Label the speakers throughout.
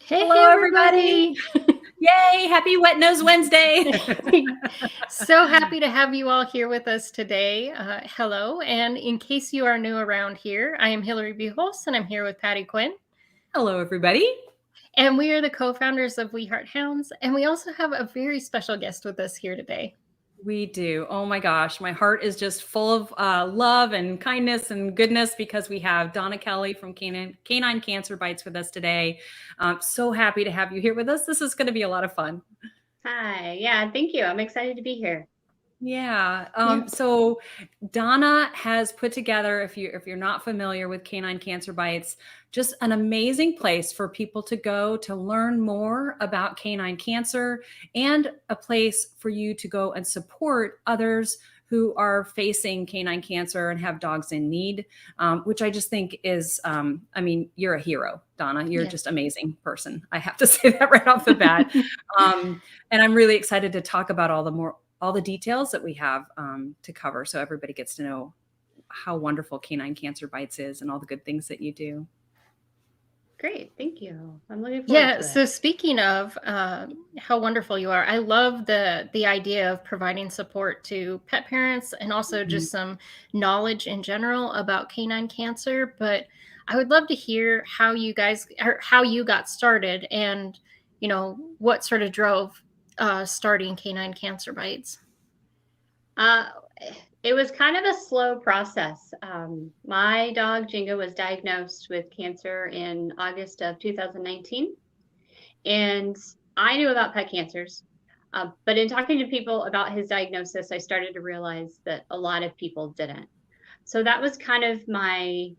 Speaker 1: Hello, everybody. Yay. Happy Wet Nose Wednesday.
Speaker 2: So happy to have you all here with us today. Hello. And in case you are new around here, I am Hillary Buchholz, and I'm here with Patty Quinn.
Speaker 1: Hello, everybody.
Speaker 2: And we are the co-founders of We Heart Hounds. And we also have a very special guest with us here today.
Speaker 1: We do. Oh my gosh. My heart is just full of love and kindness and goodness because we have Donna Kelley from Canine Cancer Bites with us today. So happy to have you here with us. This is going to be a lot of fun.
Speaker 3: Hi. Yeah, thank you. I'm excited to be here.
Speaker 1: Yeah. So Donna has put together, if you're not familiar with Canine Cancer Bites, just an amazing place for people to go to learn more about canine cancer and a place for you to go and support others who are facing canine cancer and have dogs in need, which I just think is, you're a hero, Donna. You're just an amazing person. I have to say that right off the bat. And I'm really excited to talk about all the details that we have to cover, so everybody gets to know how wonderful Canine Cancer Bites is and all the good things that you do.
Speaker 3: Great. Thank you. I'm looking forward to it.
Speaker 2: So speaking of how wonderful you are, I love the idea of providing support to pet parents and also just some knowledge in general about canine cancer. But I would love to hear how you got started and, what sort of drove starting Canine Cancer Bites.
Speaker 3: It was kind of a slow process. My dog Jingo was diagnosed with cancer in August of 2019, and I knew about pet cancers, but in talking to people about his diagnosis, I started to realize that a lot of people didn't. So that was kind of my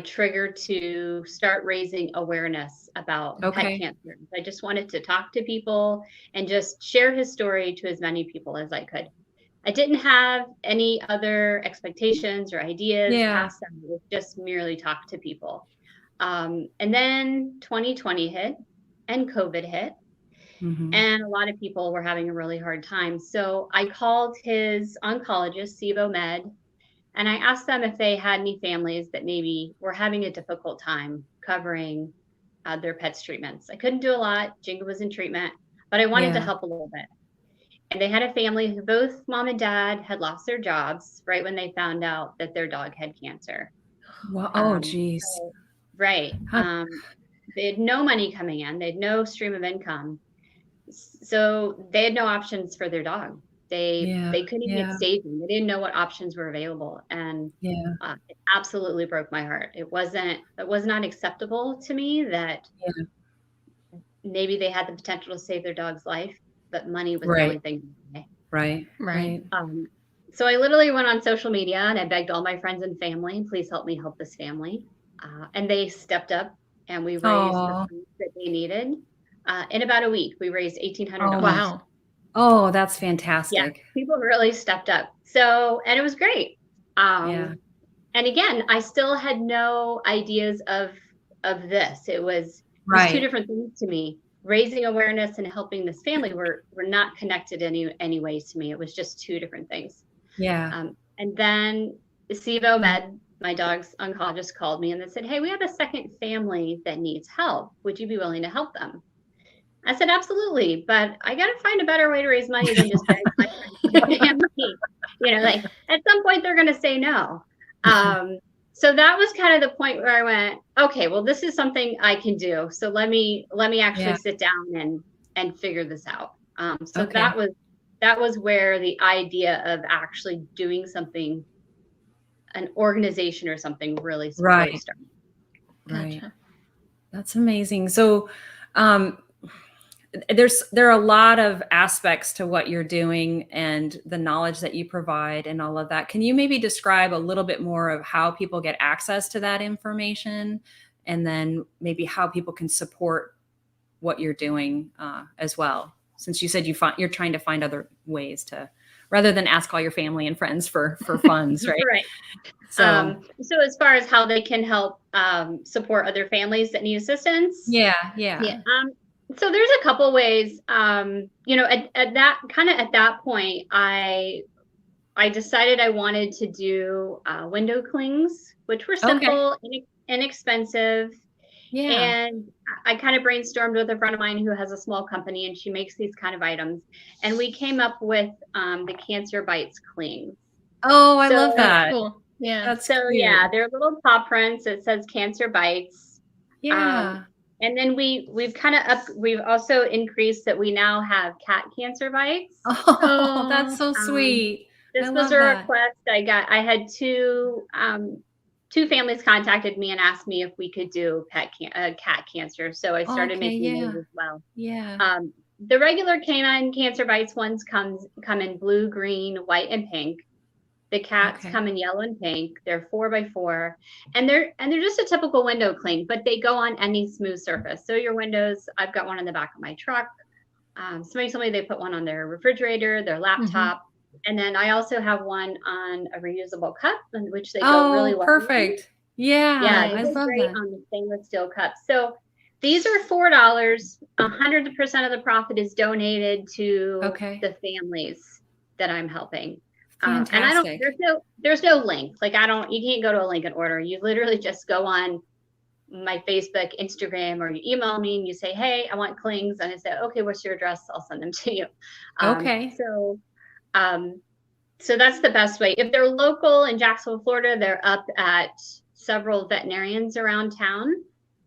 Speaker 3: trigger to start raising awareness about pet cancer. I just wanted to talk to people and just share his story to as many people as I could. I didn't have any other expectations or ideas past them. It was just merely talk to people. And then 2020 hit and COVID hit. And a lot of people were having a really hard time. So I called his oncologist, Sivo Med, and I asked them if they had any families that maybe were having a difficult time covering their pets' treatments. I couldn't do a lot. Jingo was in treatment, but I wanted to help a little bit. And they had a family who both mom and dad had lost their jobs right when they found out that their dog had cancer.
Speaker 1: Wow. Oh, geez.
Speaker 3: Right. They had no money coming in. They had no stream of income. So they had no options for their dog. They couldn't even get staging. They didn't know what options were available. And it absolutely broke my heart. It was not acceptable to me that maybe they had the potential to save their dog's life, but money was the only thing.
Speaker 1: Right.
Speaker 3: So I literally went on social media and I begged all my friends and family, please help me help this family. And they stepped up and we raised the funds that they needed. In about a week, we raised $1,800.
Speaker 2: Wow.
Speaker 1: Oh, that's fantastic.
Speaker 3: Yeah, people really stepped up. And it was great. And again, I still had no ideas of this. It was two different things to me. Raising awareness and helping this family were not connected any ways to me. It was just two different things.
Speaker 1: Yeah.
Speaker 3: And then Sivo Med, my dog's oncologist, called me and they said, hey, we have a second family that needs help. Would you be willing to help them? I said, absolutely, but I got to find a better way to raise money than just my family. At some point they're going to say no. So that was kind of the point where I went, okay, well, this is something I can do. So let me actually sit down and figure this out. That was where the idea of actually doing something, an organization or something, really started.
Speaker 1: Right. That's amazing. So, there are a lot of aspects to what you're doing and the knowledge that you provide and all of that. Can you maybe describe a little bit more of how people get access to that information and then maybe how people can support what you're doing as well? Since you said you're trying to find other ways to, rather than ask all your family and friends for funds, right?
Speaker 3: Right. So as far as how they can help support other families that need assistance.
Speaker 1: Yeah.
Speaker 3: So there's a couple ways, at that point, I decided I wanted to do window clings, which were simple, inexpensive,
Speaker 1: Yeah.
Speaker 3: And I kind of brainstormed with a friend of mine who has a small company, and she makes these kind of items. And we came up with the Cancer Bites clings.
Speaker 1: Oh, I
Speaker 3: So,
Speaker 1: love that.
Speaker 2: Cool. Yeah.
Speaker 1: That's
Speaker 3: so
Speaker 1: cute.
Speaker 3: yeah, they're little paw prints. It says Cancer Bites.
Speaker 1: Yeah.
Speaker 3: And then we've kind of we've also increased that we now have cat cancer bites.
Speaker 1: Oh, that's so
Speaker 3: Um,
Speaker 1: sweet. I
Speaker 3: This was
Speaker 1: love
Speaker 3: a
Speaker 1: that.
Speaker 3: request I had two families contacted me and asked me if we could do cat cancer. So I started
Speaker 1: Okay,
Speaker 3: making those
Speaker 1: yeah.
Speaker 3: as well.
Speaker 1: Yeah.
Speaker 3: The regular canine cancer bites ones come in blue, green, white, and pink. The cats
Speaker 1: Okay.
Speaker 3: come in yellow and pink. They're 4x4, and they're just a typical window cling, but they go on any smooth surface. So your windows, I've got one on the back of my truck. Somebody told me they put one on their refrigerator, their laptop, and then I also have one on a reusable cup, in which they go really
Speaker 1: Oh,
Speaker 3: well on.
Speaker 1: perfect. Yeah,
Speaker 3: Yeah, they
Speaker 1: I
Speaker 3: go
Speaker 1: love
Speaker 3: great
Speaker 1: that.
Speaker 3: on the stainless steel cups. So these are $4. 100% of the profit is donated to
Speaker 1: Okay.
Speaker 3: the families that I'm helping. And I don't,
Speaker 1: Fantastic.
Speaker 3: there's no link. Like you can't go to a link and order. You literally just go on my Facebook, Instagram, or you email me and you say, hey, I want clings. And I say, okay, what's your address? I'll send them to you.
Speaker 1: Okay.
Speaker 3: Um, so that's the best way. If they're local in Jacksonville, Florida, they're up at several veterinarians around town.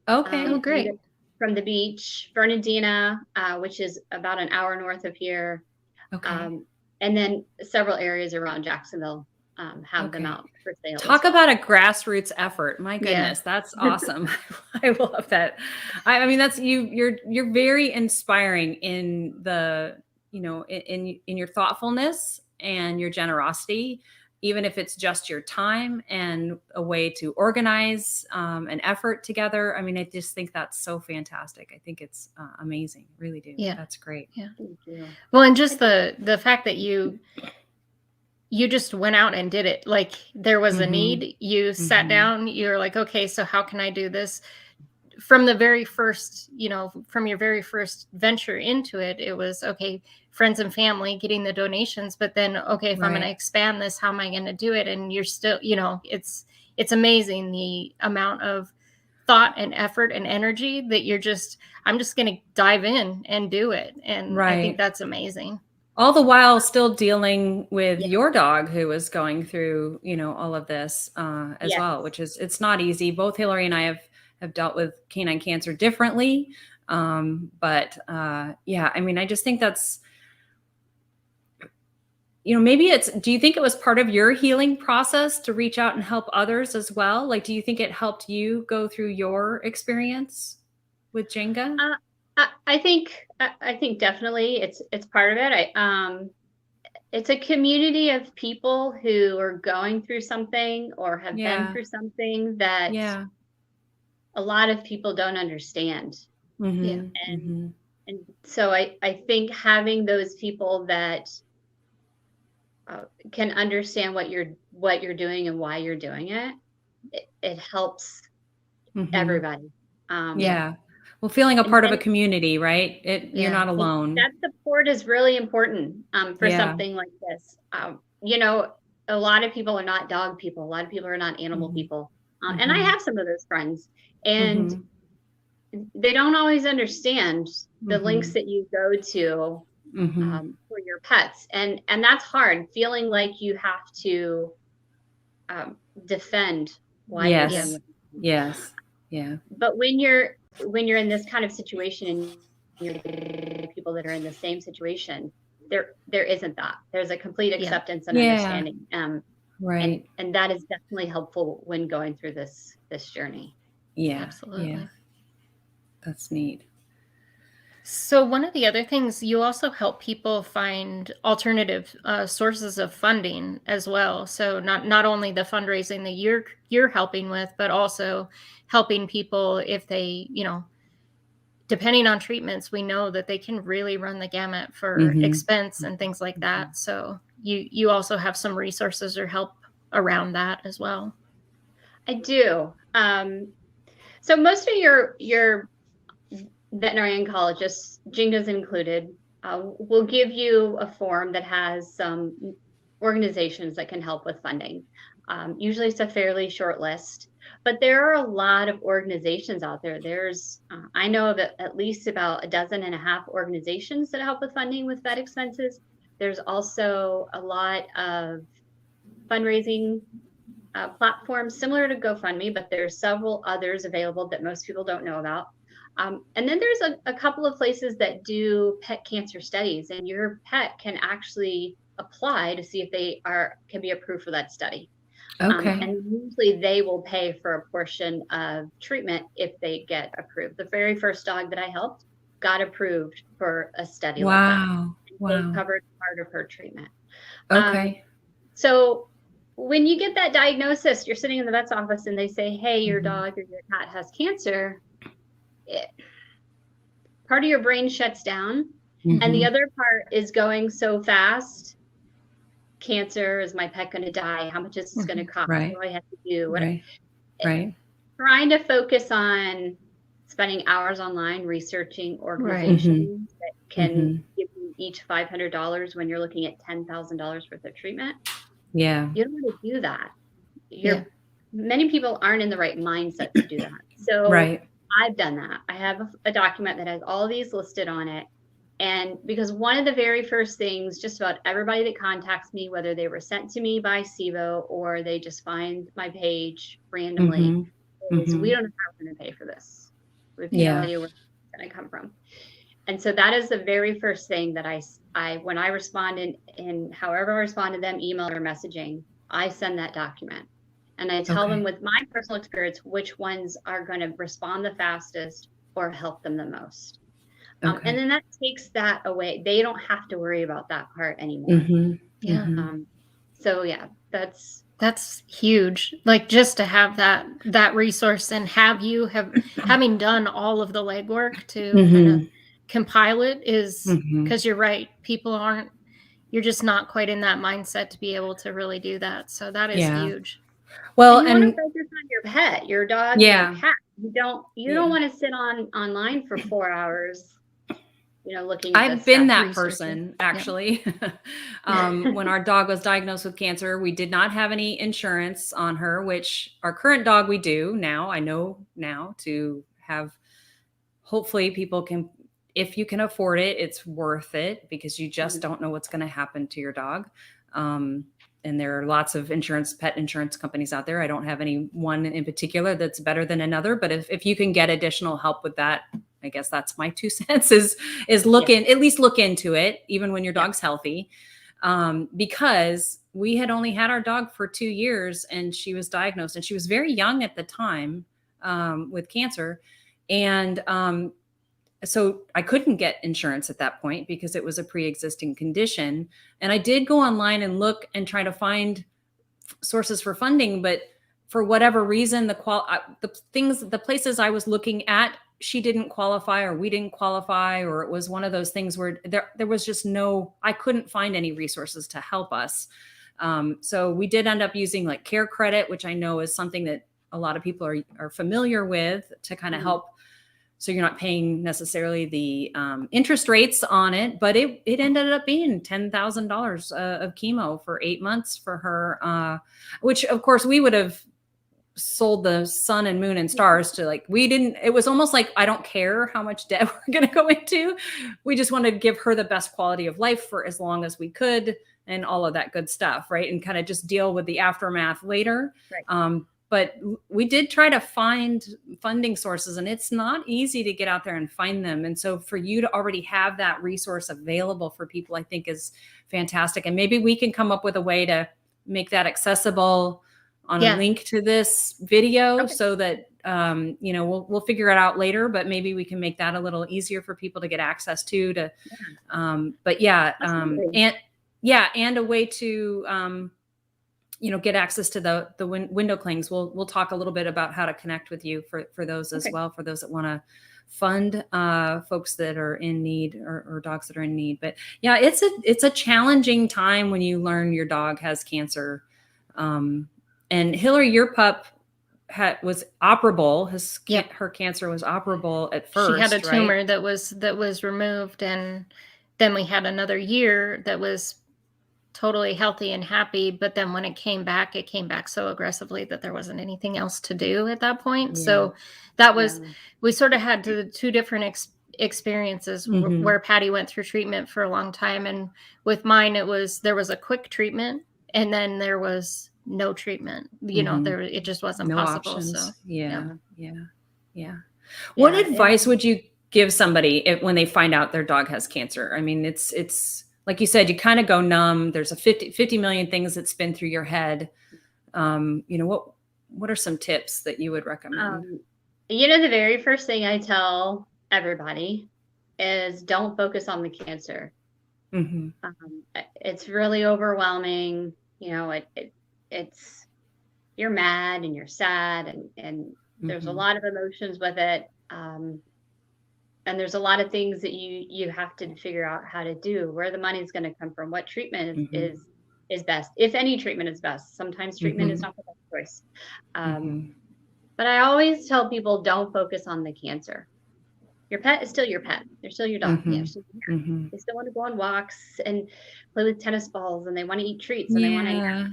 Speaker 1: Okay.
Speaker 2: Oh, great.
Speaker 3: From the beach, Fernandina, which is about an hour north of here.
Speaker 1: Okay.
Speaker 3: And then several areas around Jacksonville have them
Speaker 1: Okay.
Speaker 3: out for sale. as
Speaker 1: Talk
Speaker 3: well.
Speaker 1: about a grassroots effort. My
Speaker 2: Yeah.
Speaker 1: goodness, that's awesome. I love that. I mean, that's you're very inspiring in the, in your thoughtfulness and your generosity, even if it's just your time and a way to organize an effort together. I mean, I just think that's so fantastic. I think it's amazing. Really do.
Speaker 2: Yeah.
Speaker 1: That's great.
Speaker 2: Yeah.
Speaker 3: Thank you.
Speaker 2: Well, and just the fact that you just went out and did it. Like there was a need, you sat down, you're like, okay, so how can I do this? From the very first, from your very first venture into it, it was okay, friends and family getting the donations, but then, okay, if I'm going to
Speaker 1: Right.
Speaker 2: expand this, how am I going to do it? And you're still, it's amazing the amount of thought and effort and energy that I'm just going to dive in and do it. And I think
Speaker 1: Right.
Speaker 2: that's amazing.
Speaker 1: All the while still dealing with
Speaker 3: Yeah.
Speaker 1: your dog who is going through, all of this as
Speaker 3: Yes.
Speaker 1: well, which it's not easy. Both Hillary and I have dealt with canine cancer differently. But yeah, I mean, I just think that's, maybe do you think it was part of your healing process to reach out and help others as well? Like, do you think it helped you go through your experience with Jenga?
Speaker 3: I think definitely it's part of it. It's a community of people who are going through something or have
Speaker 1: Yeah.
Speaker 3: been through something that
Speaker 1: Yeah.
Speaker 3: a lot of people don't understand.
Speaker 2: Yeah.
Speaker 3: And so I think having those people that can understand what you're doing and why you're doing it helps everybody.
Speaker 1: Yeah. Well, feeling a part of a
Speaker 3: and
Speaker 1: community, right? You're not alone.
Speaker 3: that support is really important for
Speaker 1: Yeah.
Speaker 3: something like this. A lot of people are not dog people. A lot of people are not animal people. And I have some of those friends, and they don't always understand the links that you go to for your pets. And that's hard, feeling like you have to defend why you're doing it.
Speaker 1: Yes. Yeah.
Speaker 3: But when you're in this kind of situation and you're people that are in the same situation, there isn't that. There's a complete acceptance and understanding.
Speaker 1: Right.
Speaker 3: And that is definitely helpful when going through this journey.
Speaker 1: Yeah.
Speaker 2: Absolutely.
Speaker 1: Yeah. That's neat.
Speaker 2: So one of the other things, you also help people find alternative sources of funding as well. So not only the fundraising that you're helping with, but also helping people if they, depending on treatments, we know that they can really run the gamut for expense and things like that. So you also have some resources or help around that as well.
Speaker 3: I do. So most of your veterinary oncologists, Jenga's included, will give you a form that has some organizations that can help with funding. Usually it's a fairly short list, but there are a lot of organizations out there. I know of at least about 12.5 organizations that help with funding with vet expenses. There's also a lot of fundraising platforms similar to GoFundMe, but there's several others available that most people don't know about. And then there's a couple of places that do pet cancer studies, and your pet can actually apply to see if they can be approved for that study.
Speaker 1: Okay.
Speaker 3: And usually they will pay for a portion of treatment if they get approved. The very first dog that I helped got approved for a study like that.
Speaker 1: Wow.
Speaker 3: They
Speaker 1: Wow.
Speaker 3: covered part of her treatment.
Speaker 1: Okay.
Speaker 3: So when you get that diagnosis, you're sitting in the vet's office and they say, hey, your dog or your cat has cancer. Part of your brain shuts down, and the other part is going so fast. Cancer, is my pet going to die? How much is this going to cost?
Speaker 1: Right.
Speaker 3: What do I have to do?
Speaker 1: Right.
Speaker 3: Trying to focus on spending hours online researching organizations that can give you each $500 when you're looking at $10,000 worth of treatment.
Speaker 1: Yeah.
Speaker 3: You don't want to do that. Many people aren't in the right mindset to do that. So I've done that. I have a document that has all these listed on it. And because one of the very first things, just about everybody that contacts me, whether they were sent to me by SIVO or they just find my page randomly, is we don't know how we're going to pay for this. We have no idea where it's going to come from. And so that is the very first thing that when I respond in however I respond to them, email or messaging, I send that document. And I tell them with my personal experience, which ones are going to respond the fastest or help them the most. And then that takes that away. They don't have to worry about that part anymore. So yeah,
Speaker 2: that's huge. Like, just to have that resource and having done all of the legwork to kind of compile it is because you're right. You're just not quite in that mindset to be able to really do that. So that is huge.
Speaker 3: Well, and you want to focus on your pet, your dog, your cat. You don't want to sit online for 4 hours. Looking at
Speaker 1: I've been that person, actually. When our dog was diagnosed with cancer, we did not have any insurance on her, which our current dog we do now. I know now to have, hopefully people can, if you can afford it, it's worth it because you just don't know what's going to happen to your dog. And there are lots of pet insurance companies out there. I don't have any one in particular that's better than another, but if you can get additional help with that, I guess that's my 2 cents is at least look into it, even when your dog's healthy. Because we had only had our dog for 2 years and she was diagnosed and she was very young at the time with cancer. And so I couldn't get insurance at that point because it was a pre-existing condition. And I did go online and look and try to find sources for funding, but for whatever reason, the places I was looking at, she didn't qualify or we didn't qualify, or it was one of those things where there was just I couldn't find any resources to help us. So we did end up using like Care Credit, which I know is something that a lot of people are familiar with to kind of help. So you're not paying necessarily the interest rates on it, but it ended up being $10,000 of chemo for 8 months for her, which of course we would have sold the sun and moon and stars to, like, it was almost like, I don't care how much debt we're going to go into. We just wanted to give her the best quality of life for as long as we could and all of that good stuff. Right. And kind of just deal with the aftermath later. Right. But we did try to find funding sources, and it's not easy to get out there and find them. And so for you to already have that resource available for people, I think is fantastic. And maybe we can come up with a way to make that accessible on a link to this video so that, we'll figure it out later, but maybe we can make that a little easier for people to get access to, and a way to, get access to the window clings. We'll talk a little bit about how to connect with you for those as well, for those that want to fund folks that are in need or dogs that are in need. But yeah, it's a challenging time when you learn your dog has cancer. And Hillary, your pup was operable. Her cancer was operable at first.
Speaker 2: She had a tumor that was removed, and then we had another year that was totally healthy and happy. But then when it came back so aggressively that there wasn't anything else to do at that point.
Speaker 1: Yeah.
Speaker 2: So that was,
Speaker 3: Yeah.
Speaker 2: we sort of had two different experiences where Patty went through treatment for a long time. And with mine, there was a quick treatment and then there was no treatment. It just wasn't
Speaker 1: No
Speaker 2: possible.
Speaker 1: options.
Speaker 2: So
Speaker 1: Yeah. What advice would you give somebody when they find out their dog has cancer? I mean, it's like you said, you kind of go numb. There's a 50 million things that spin through your head. What are some tips that you would recommend?
Speaker 3: The very first thing I tell everybody is don't focus on the cancer. It's really overwhelming. It's you're mad and you're sad and there's a lot of emotions with it. And there's a lot of things that you have to figure out how to do, where the money's going to come from, what treatment is best, if any treatment is best. Sometimes treatment is not the best choice. But I always tell people, don't focus on the cancer. Your pet is still your pet. They're still your dog. They still want to go on walks and play with tennis balls, and they want to eat treats, and they want to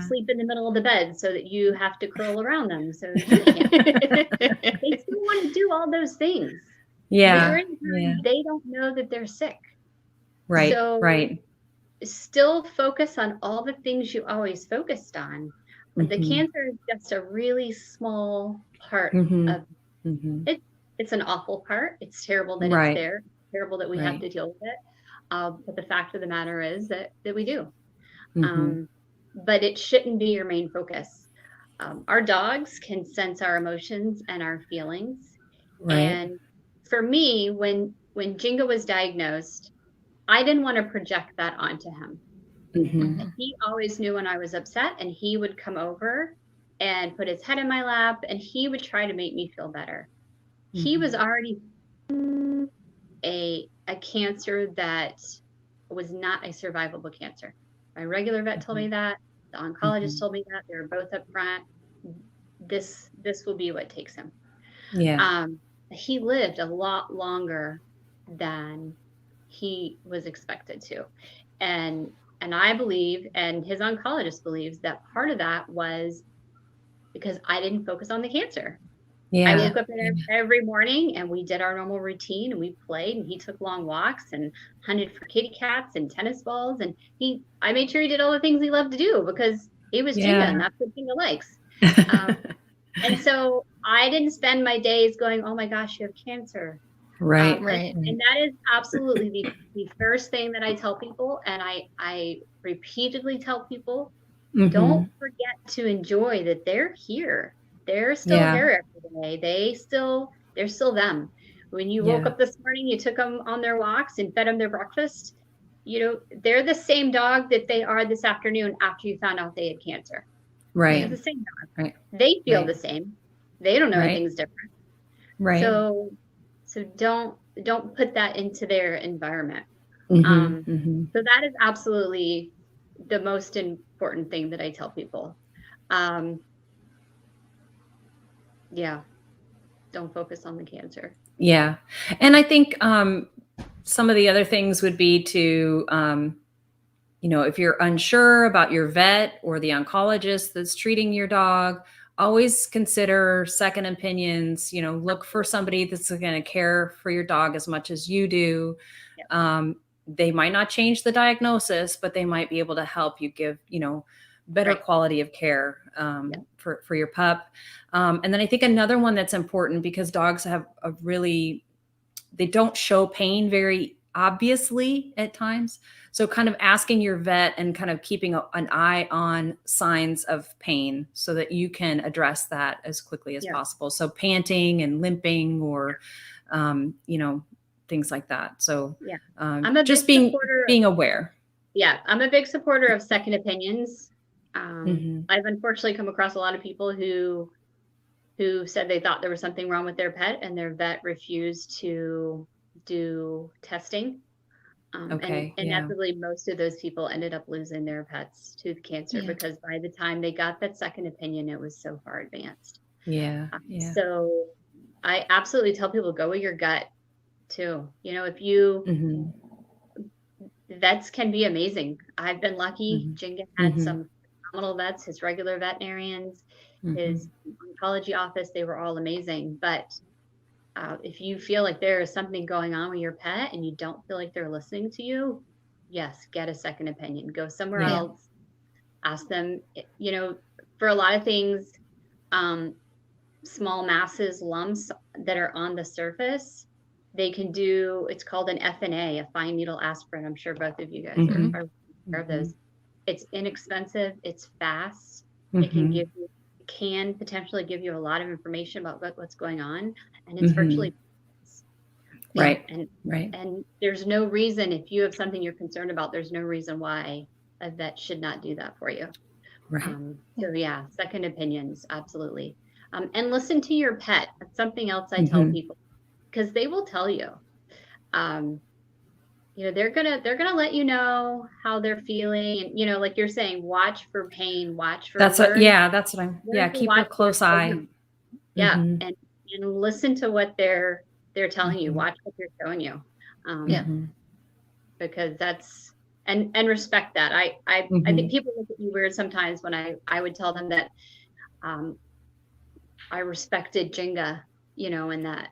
Speaker 3: sleep in the middle of the bed so that you have to curl around them so you can't. They still want to do all those things.
Speaker 1: Yeah.
Speaker 3: They don't know that they're sick.
Speaker 1: Right.
Speaker 3: So
Speaker 1: right.
Speaker 3: Still focus on all the things you always focused on. But the cancer is just a really small part of it. It's an awful part. It's terrible that it's there. It's terrible that we have to deal with it. But the fact of the matter is that we do. But it shouldn't be your main focus. Our dogs can sense our emotions and our feelings. And for me, when Jingo was diagnosed, I didn't want to project that onto him. He always knew when I was upset, and he would come over and put his head in my lap, and he would try to make me feel better. He was already a cancer that was not a survivable cancer. My regular vet told me that. The oncologist told me that. They were both up front. This will be what takes him.
Speaker 1: Yeah.
Speaker 3: He lived a lot longer than he was expected to. And I believe, and his oncologist believes, that part of that was because I didn't focus on the cancer. I woke up every morning and we did our normal routine and we played, and he took long walks and hunted for kitty cats and tennis balls. And I made sure he did all the things he loved to do because he was Jinga, and that's what Jinga likes. And so I didn't spend my days going, oh my gosh, you have cancer.
Speaker 2: Right.
Speaker 3: And that is absolutely the first thing that I tell people. And I repeatedly tell people, don't forget to enjoy that they're here. They're still here every day. They're still them. When you woke up this morning, you took them on their walks and fed them their breakfast. They're the same dog that they are this afternoon after you found out they had cancer.
Speaker 1: Right.
Speaker 3: They're the same dog. They feel the same. They don't know anything's different.
Speaker 1: Right.
Speaker 3: So don't put that into their environment. So that is absolutely the most important thing that I tell people. Don't focus on the cancer.
Speaker 1: Yeah. And I think some of the other things would be to, if you're unsure about your vet or the oncologist that's treating your dog, always consider second opinions. Look for somebody that's going to care for your dog as much as you do. They might not change the diagnosis, but they might be able to help you give, better quality of care for your pup. And then I think another one that's important, because dogs have they don't show pain very obviously at times. So kind of asking your vet and kind of keeping an eye on signs of pain so that you can address that as quickly as possible. So panting and limping or, things like that. So
Speaker 3: I'm
Speaker 1: just being aware.
Speaker 3: Yeah. I'm a big supporter of second opinions. I've unfortunately come across a lot of people who said they thought there was something wrong with their pet and their vet refused to do testing. And inevitably, most of those people ended up losing their pets to cancer because by the time they got that second opinion, it was so far advanced. So I absolutely tell people, go with your gut too. If you, vets can be amazing. I've been lucky. Jinga had some phenomenal vets, his regular veterinarians, his oncology office, they were all amazing. But if you feel like there is something going on with your pet and you don't feel like they're listening to you, yes, get a second opinion. Go somewhere else. Ask them, you know, for a lot of things, small masses, lumps that are on the surface, they can do, it's called an FNA, a fine needle aspirin. I'm sure both of you guys are aware of those. It's inexpensive. It's fast. It can potentially give you a lot of information about what's going on, and it's virtually
Speaker 1: right.
Speaker 3: And there's no reason, if you have something you're concerned about, there's no reason why a vet should not do that for you.
Speaker 1: Right.
Speaker 3: So yeah, second opinions, absolutely. And listen to your pet. That's something else I tell people, because they will tell you. You know, they're gonna let you know how they're feeling, and you know, like you're saying, watch for pain, watch for
Speaker 1: that's what I'm keep a close eye.
Speaker 3: And listen to what they're telling you, watch what they're showing you. Because that's and respect that. I think people look at me weird sometimes when I would tell them that I respected Jinga, you know, and that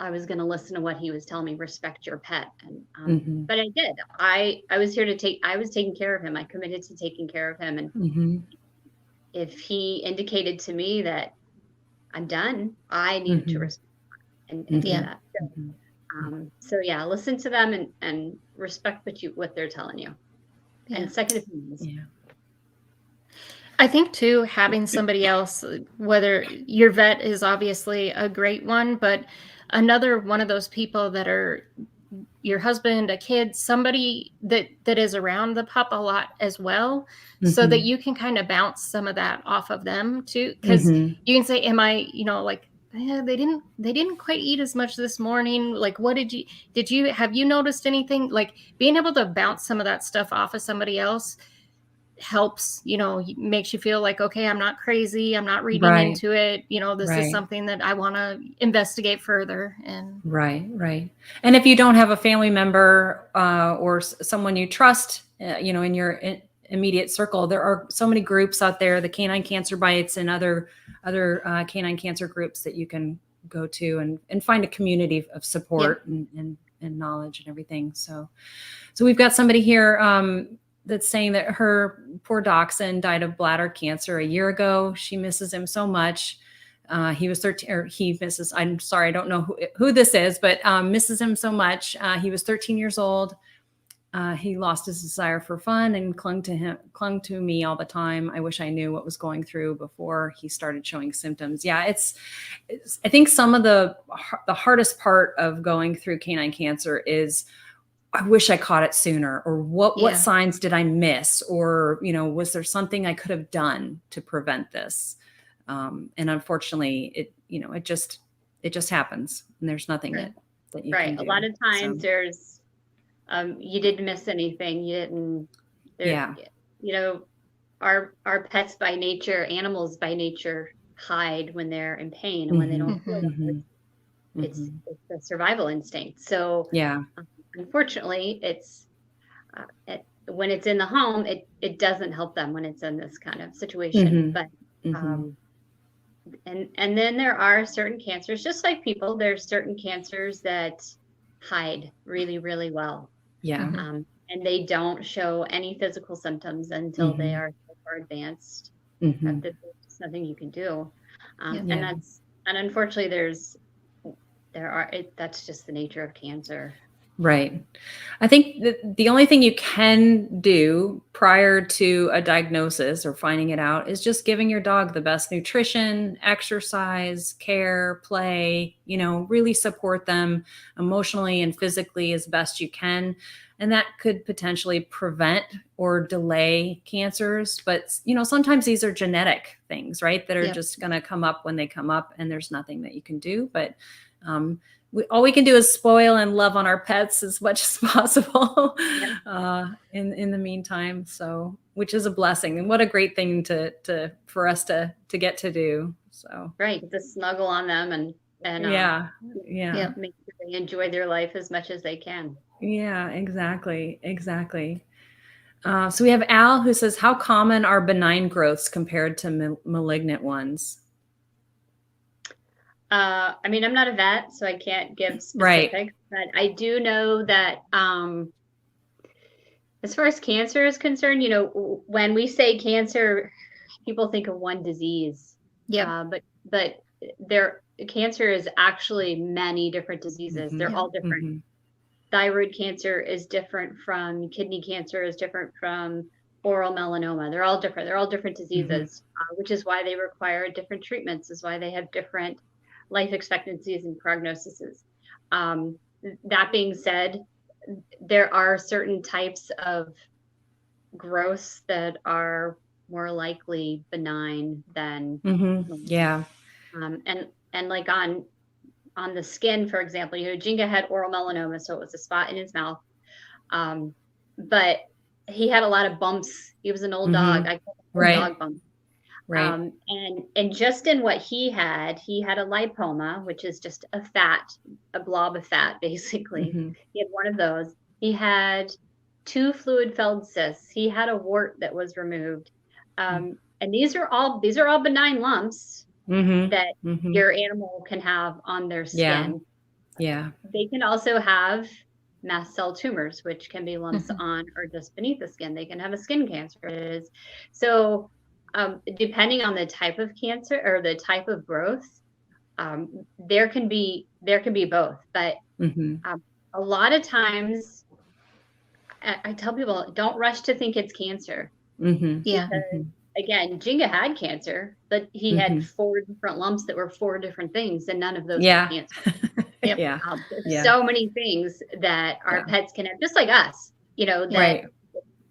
Speaker 3: I was going to listen to what he was telling me, respect your pet. And, but I did, I was taking care of him. I committed to taking care of him. And if he indicated to me that I'm done, I needed to respect and do that. So yeah, listen to them and respect what they're telling you. And second opinions.
Speaker 2: I think too, having somebody else, whether your vet is obviously a great one, but another one of those people that are your husband, a kid, somebody that is around the pup a lot as well, so that you can kind of bounce some of that off of them too. Because you can say, am I, you know, like, they didn't quite eat as much this morning. Like, what have you noticed anything? Like, being able to bounce some of that stuff off of somebody else helps, you know, makes you feel like, okay, I'm not crazy, I'm not reading into it, you know, this is something that I want to investigate further. And
Speaker 1: right. And if you don't have a family member or someone you trust, you know, in your immediate circle, there are so many groups out there, the Canine Cancer Bites and other canine cancer groups that you can go to and find a community of support and knowledge and everything. So we've got somebody here that's saying that her poor dachshund died of bladder cancer a year ago. She misses him so much. He was 13, or he misses, I'm sorry, I don't know who this is, but misses him so much. He was 13 years old. He lost his desire for fun and clung to me all the time. I wish I knew what was going through before he started showing symptoms. Yeah, it's I think some of the hardest part of going through canine cancer is, I wish I caught it sooner, or what signs did I miss? Or, you know, was there something I could have done to prevent this? And unfortunately it just happens, and there's nothing that you can do.
Speaker 3: A lot of times there's, you didn't miss anything. You didn't, you know, our pets by nature, animals by nature hide when they're in pain and when they don't feel it. It's a survival instinct. So unfortunately, it's when it's in the home, it doesn't help them when it's in this kind of situation. But and then there are certain cancers, just like people, there's certain cancers that hide really, really well. And they don't show any physical symptoms until they are so far advanced that there's nothing you can do. And unfortunately that's just the nature of cancer.
Speaker 1: Right. I think the only thing you can do prior to a diagnosis or finding it out is just giving your dog the best nutrition, exercise, care, play, you know, really support them emotionally and physically as best you can. And that could potentially prevent or delay cancers. But, you know, sometimes these are genetic things, right, that are just going to come up when they come up, and there's nothing that you can do. But all we can do is spoil and love on our pets as much as possible in the meantime. So, which is a blessing, and what a great thing for us to get to do. So
Speaker 3: to snuggle on them and make sure they enjoy their life as much as they can.
Speaker 1: Yeah, exactly. Exactly. So we have Al who says, how common are benign growths compared to malignant ones?
Speaker 3: I mean, I'm not a vet, so I can't give
Speaker 1: Right.
Speaker 3: specifics, but I do know that as far as cancer is concerned, when we say cancer, people think of one disease,
Speaker 2: Yep.
Speaker 3: but cancer is actually many different diseases. They're all different.
Speaker 1: Mm-hmm.
Speaker 3: Thyroid cancer is different from kidney cancer, is different from oral melanoma. They're all different. They're all different diseases, which is why they require different treatments, is why they have different life expectancies and prognoses. That being said, there are certain types of growths that are more likely benign than
Speaker 1: Yeah.
Speaker 3: and like on the skin, for example, Jinga had oral melanoma, so it was a spot in his mouth. But he had a lot of bumps. He was an old dog. I call them
Speaker 1: Right.
Speaker 3: dog bumps.
Speaker 1: Right.
Speaker 3: And just in what he had a lipoma, which is just a blob of fat, basically. He had one of those. He had 2 fluid-filled cysts. He had a wart that was removed. And these are all benign lumps that your animal can have on their skin.
Speaker 1: Yeah.
Speaker 3: They can also have mast cell tumors, which can be lumps on or just beneath the skin. They can have a skin cancer. So depending on the type of cancer or the type of growth, there can be both. But a lot of times, I tell people, don't rush to think it's cancer.
Speaker 2: Yeah.
Speaker 3: Because, again, Jinga had cancer, but he had 4 different lumps that were 4 different things, and none of those were cancer.
Speaker 2: Yep.
Speaker 3: There's so many things that our pets can have, just like us, that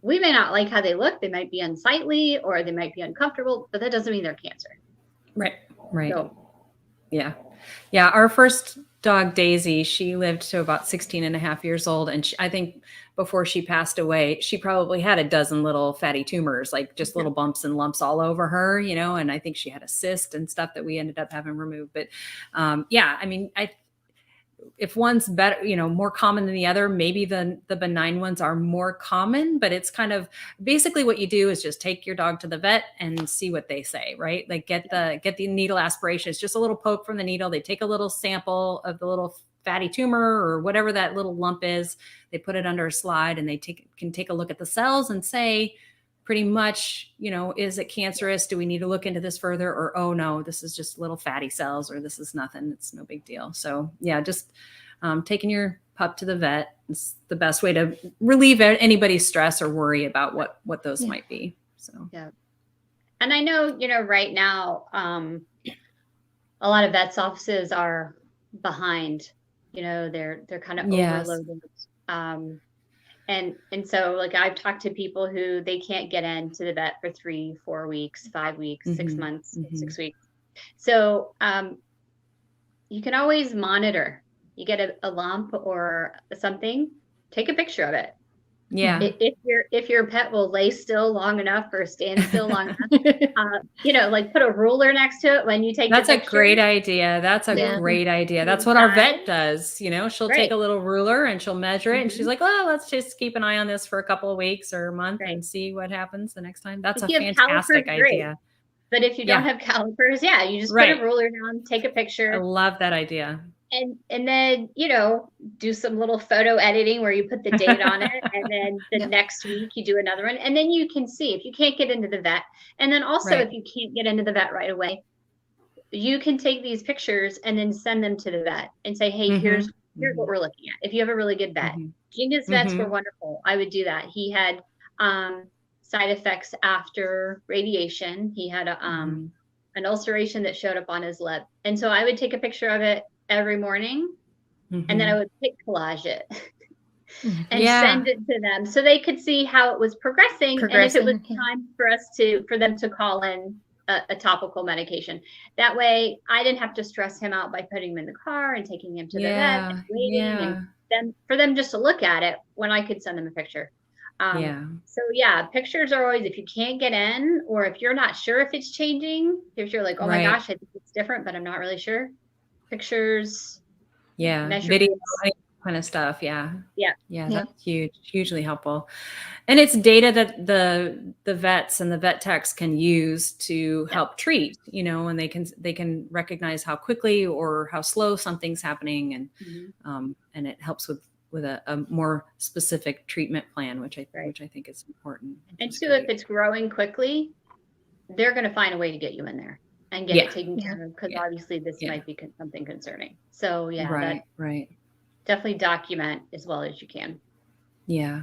Speaker 3: we may not like how they look. They might be unsightly or they might be uncomfortable, but that doesn't mean they're cancer.
Speaker 1: Right. Right.
Speaker 3: So,
Speaker 1: yeah. Yeah. Our first dog, Daisy, she lived to about 16 and a half years old. And I think before she passed away, she probably had a dozen little fatty tumors, like just little bumps and lumps all over her, and I think she had a cyst and stuff that we ended up having removed. But I mean, if one's better, more common than the other, maybe the benign ones are more common, but it's kind of basically what you do is just take your dog to the vet and see what they say, right? Like get the needle aspiration. It's just a little poke from the needle. They take a little sample of the little fatty tumor or whatever that little lump is. They put it under a slide and they can take a look at the cells and say, pretty much, is it cancerous? Do we need to look into this further? Or, oh no, this is just little fatty cells, or this is nothing. It's no big deal. So yeah, just taking your pup to the vet is the best way to relieve anybody's stress or worry about what those might be. So
Speaker 3: yeah. And I know, right now, a lot of vets' offices are behind. They're kind of overloaded. And so, like, I've talked to people who they can't get into the vet for 3, 4 weeks, 5 weeks, 6 months, 6 weeks. So you can always monitor. You get a lump or something, take a picture of it.
Speaker 1: Yeah.
Speaker 3: If your pet will lay still long enough or stand still long enough, like put a ruler next to it when you take.
Speaker 1: That's a great idea. That's a great idea. That's what our vet does. She'll take a little ruler and she'll measure it, and she's like, "Oh, let's just keep an eye on this for a couple of weeks or a month and see what happens the next time." That's a fantastic idea.
Speaker 3: But if you don't have calipers, you just put a ruler down, take a picture.
Speaker 1: I love that idea.
Speaker 3: And then, do some little photo editing where you put the date on it. And then the next week you do another one. And then you can see if you can't get into the vet. And then also if you can't get into the vet right away, you can take these pictures and then send them to the vet and say, hey, here's what we're looking at. If you have a really good vet. Jinga's vets were wonderful. I would do that. He had side effects after radiation. He had an ulceration that showed up on his lip. And so I would take a picture of it every morning, and then I would pick collage it and send it to them so they could see how it was progressing and if it was time for them to call in a topical medication. That way I didn't have to stress him out by putting him in the car and taking him to the vet and waiting and then for them just to look at it when I could send them a picture. So pictures are always, if you can't get in or if you're not sure if it's changing, if you're like, oh my gosh, I think it's different, but I'm not really sure. Pictures,
Speaker 1: video, kind of stuff. Yeah.
Speaker 3: Yeah.
Speaker 1: Yeah.
Speaker 2: Yeah.
Speaker 1: That's huge, hugely helpful. And it's data that the vets and the vet techs can use to help treat, and they can recognize how quickly or how slow something's happening. And it helps with a more specific treatment plan, which I think is important.
Speaker 3: And too, if it's growing quickly, they're going to find a way to get you in there and get it taken care of, because obviously this might be something concerning. So
Speaker 1: right.
Speaker 3: Definitely document as well as you can.
Speaker 1: Yeah.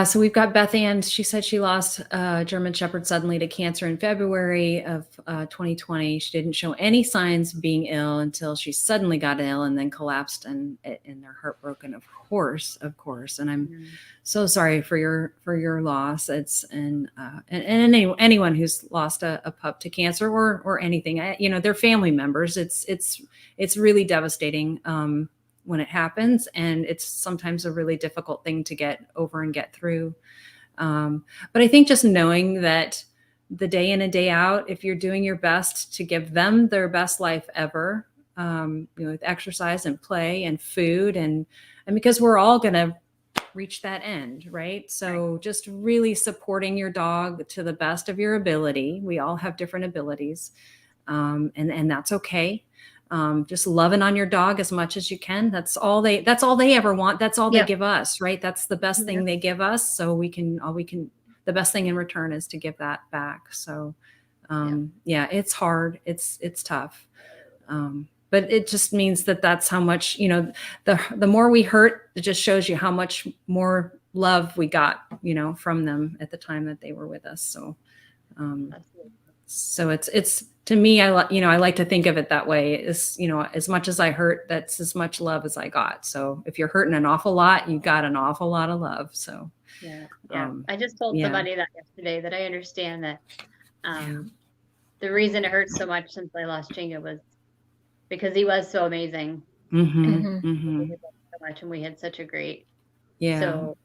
Speaker 1: So we've got Beth Ann. She said she lost a German Shepherd suddenly to cancer in February of 2020. She didn't show any signs of being ill until she suddenly got ill and then collapsed, and they're heartbroken, of course. And I'm so sorry for your loss. And anyone who's lost a pup to cancer or anything, they're family members. It's really devastating. When it happens, and it's sometimes a really difficult thing to get over and get through. But I think just knowing that the day in and day out, if you're doing your best to give them their best life ever, with exercise and play and food, and because we're all going to reach that end, right? So just really supporting your dog to the best of your ability. We all have different abilities, and that's okay. Just loving on your dog as much as you can. That's all they ever want. That's all they give us, right? That's the best thing they give us. So the best thing in return is to give that back. So, it's hard. It's tough. But it just means that's how much, the more we hurt, it just shows you how much more love we got, from them at the time that they were with us. So, so it's to me, I like to think of it that way. Is, as much as I hurt, that's as much love as I got. So if you're hurting an awful lot, you got an awful lot of love. So
Speaker 3: I just told somebody that yesterday, that I understand that the reason it hurts so much since I lost Jinga was because he was so amazing. So much, and we had such a great So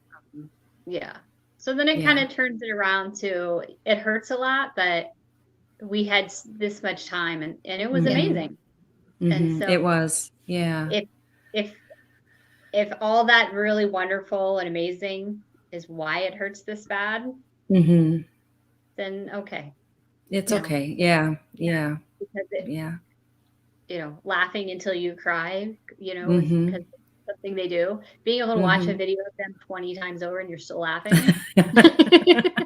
Speaker 3: then it kind of turns it around to, it hurts a lot, but we had this much time, and it was amazing. And so
Speaker 1: it was,
Speaker 3: if all that really wonderful and amazing is why it hurts this bad, then okay,
Speaker 1: it's okay. Because
Speaker 3: laughing until you cry, because it's something they do. Being able to watch a video of them 20 times over and you're still laughing, that's good.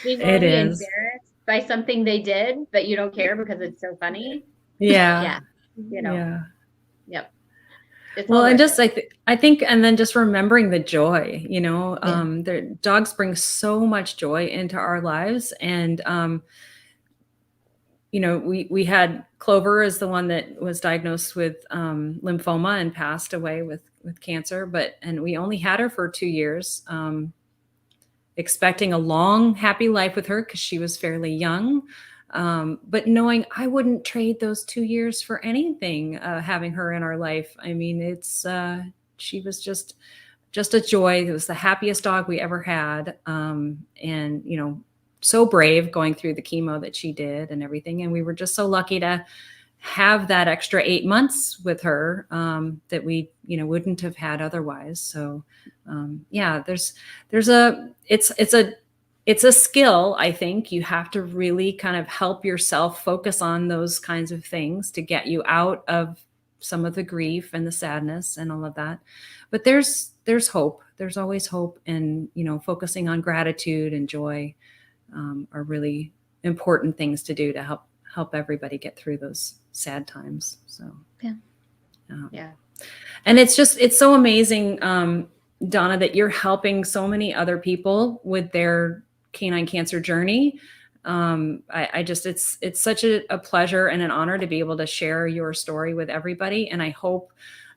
Speaker 3: Being embarrassed by something they did, but you don't care because it's so funny. Yep.
Speaker 1: Well, and just I think, and then just remembering the joy, their dogs bring so much joy into our lives. And we had Clover as the one that was diagnosed with lymphoma and passed away with cancer, and we only had her for 2 years, expecting a long, happy life with her because she was fairly young. But knowing I wouldn't trade those 2 years for anything, having her in our life. I mean, she was just a joy. It was the happiest dog we ever had. And, so brave going through the chemo that she did and everything. And we were just so lucky to have that extra 8 months with her, that we, wouldn't have had otherwise. So, it's a skill. I think you have to really kind of help yourself focus on those kinds of things to get you out of some of the grief and the sadness and all of that. But there's hope. There's always hope. And, focusing on gratitude and joy are really important things to do to help everybody get through those sad times. So, and it's so amazing, Donna, that you're helping so many other people with their canine cancer journey. It's such a pleasure and an honor to be able to share your story with everybody. And I hope,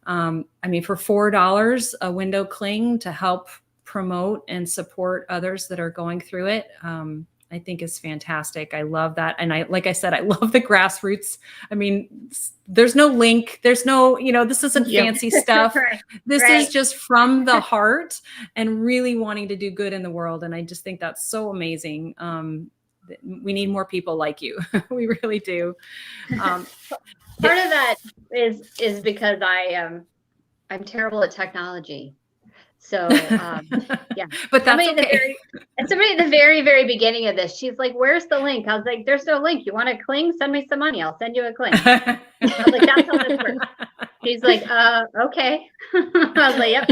Speaker 1: for $4 a window cling to help promote and support others that are going through it, I think is fantastic. I love that. And like I said, I love the grassroots. I mean, there's no link. There's no, this isn't fancy stuff. This is just from the heart and really wanting to do good in the world. And I just think that's so amazing. We need more people like you. We really do.
Speaker 3: Part of that is because I'm terrible at technology. So yeah.
Speaker 1: But that's
Speaker 3: Somebody at the very, very beginning of this, she's like, "Where's the link?" I was like, "There's no link. You want a cling? Send me some money. I'll send you a cling." I was like, "That's how this works." She's like, "Okay." I was like, "Yep,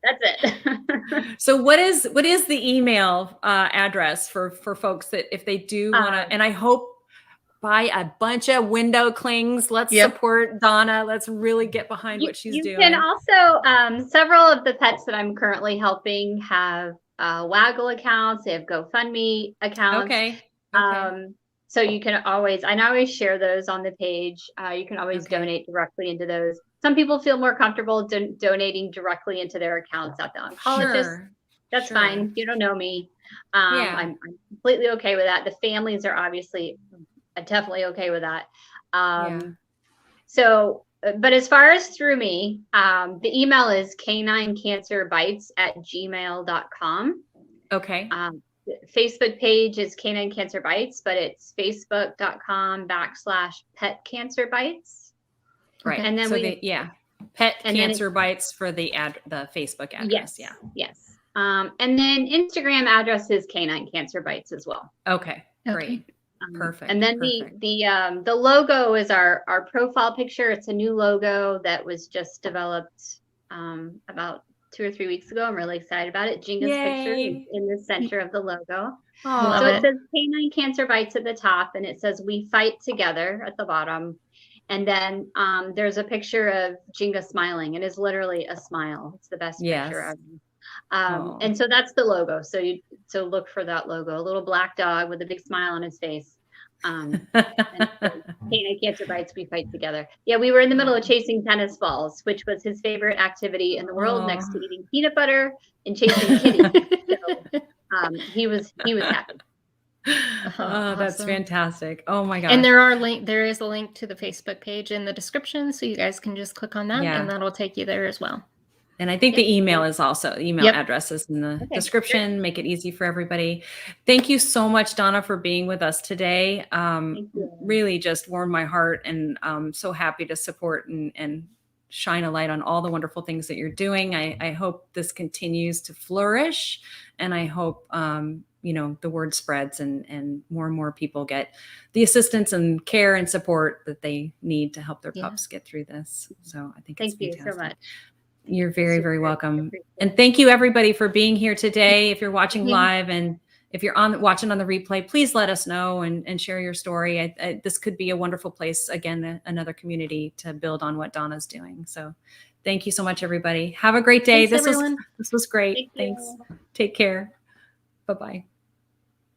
Speaker 3: that's it."
Speaker 1: So what is the email address for folks that if they do want to, and I hope buy a bunch of window clings. Let's support Donna. Let's really get behind what she's doing.
Speaker 3: You can also, several of the pets that I'm currently helping have Waggle accounts. They have GoFundMe accounts.
Speaker 1: Okay.
Speaker 3: So you can always, I always share those on the page. You can always donate directly into those. Some people feel more comfortable donating directly into their accounts at the oncologist.
Speaker 1: Sure.
Speaker 3: That's fine. You don't know me. I'm completely okay with that. The families are obviously definitely okay with that. So, but as far as through me, the email is caninecancerbites@gmail.com.
Speaker 1: Okay.
Speaker 3: Facebook page is Canine Cancer Bites, but it's facebook.com/pet cancer bites.
Speaker 1: Right.
Speaker 3: And then
Speaker 1: so Pet Cancer Bites for the Facebook address.
Speaker 3: Yes. And then Instagram address is Canine Cancer Bites as well.
Speaker 1: Okay. Great. Perfect.
Speaker 3: And then the logo is our profile picture. It's a new logo that was just developed about 2 or 3 weeks ago. I'm really excited about it. Jinga's picture is in the center of the logo. So it says Canine Cancer Bites at the top, and it says "We Fight Together" at the bottom. And then there's a picture of Jinga smiling. It is literally a smile. It's the best picture ever. And so that's the logo. So look for that logo. A little black dog with a big smile on his face. And Canine Cancer Bites, we fight together. Yeah, we were in the middle of chasing tennis balls, which was his favorite activity in the world, next to eating peanut butter and chasing kitties. So he was happy.
Speaker 1: That's fantastic. Oh my gosh.
Speaker 2: And there is a link to the Facebook page in the description, so you guys can just click on that and that'll take you there as well.
Speaker 1: And I think the email is also address is in the description. Make it easy for everybody. Thank you so much, Donna, for being with us today. Really just warmed my heart, and I'm so happy to support and shine a light on all the wonderful things that you're doing. I hope this continues to flourish, and I hope the word spreads and more people get the assistance and care and support that they need to help their pups get through this. So I think it's fantastic. Thank you so much. You're very, very welcome. And thank you everybody for being here today. If you're watching live, and if you're watching on the replay, please let us know and share your story. This could be a wonderful place, again, another community to build on what Donna's doing. So thank you so much, everybody. Have a great day. This was great. Thanks. Take care. Bye-bye.